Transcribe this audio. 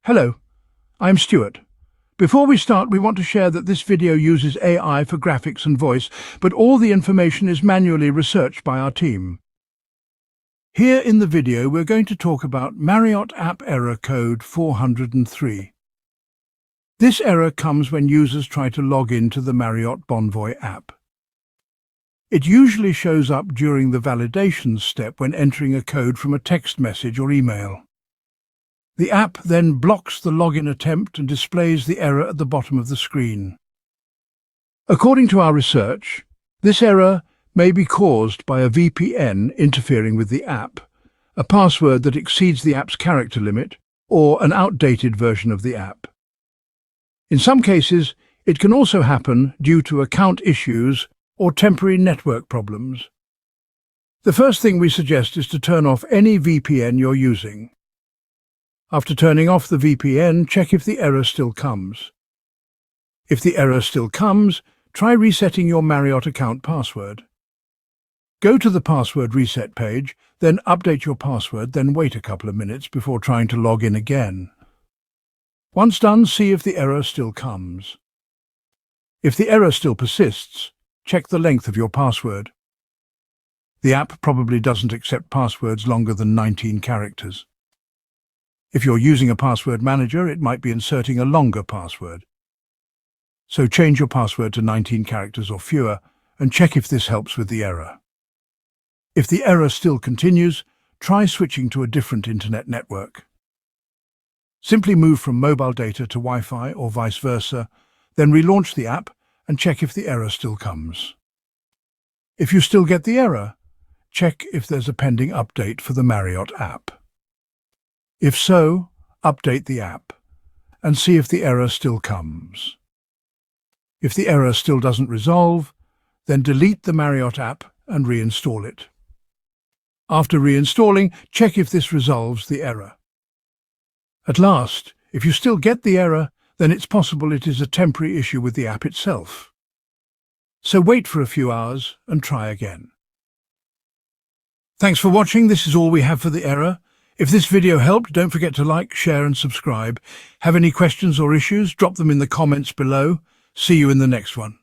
Hello, I'm Stuart. Before we start, we want to share that this video uses AI for graphics and voice, but all the information is manually researched by our team. Here in the video, we're going to talk about Marriott app error code 403. This error comes when users try to log in to the Marriott Bonvoy app. It usually shows up during the validation step when entering a code from a text message or email. The app then blocks the login attempt and displays the error at the bottom of the screen. According to our research, this error may be caused by a VPN interfering with the app, a password that exceeds the app's character limit, or an outdated version of the app. In some cases, it can also happen due to account issues or temporary network problems. The first thing we suggest is to turn off any VPN you're using. After turning off the VPN, check if the error still comes. If the error still comes, try resetting your Marriott account password. Go to the password reset page, then update your password, then wait a couple of minutes before trying to log in again. Once done, see if the error still comes. If the error still persists, check the length of your password. The app probably doesn't accept passwords longer than 19 characters. If you're using a password manager, it might be inserting a longer password. So change your password to 19 characters or fewer and check if this helps with the error. If the error still continues, try switching to a different internet network. Simply move from mobile data to Wi-Fi or vice versa, then relaunch the app and check if the error still comes. If you still get the error, check if there's a pending update for the Marriott app. If so, update the app and see if the error still comes. If the error still doesn't resolve, then delete the Marriott app and reinstall it. After reinstalling, check if this resolves the error. At last, if you still get the error, then it's possible it is a temporary issue with the app itself. So wait for a few hours and try again. Thanks for watching. This is all we have for the error. If this video helped, don't forget to like, share and subscribe. Have any questions or issues? Drop them in the comments below. See you in the next one.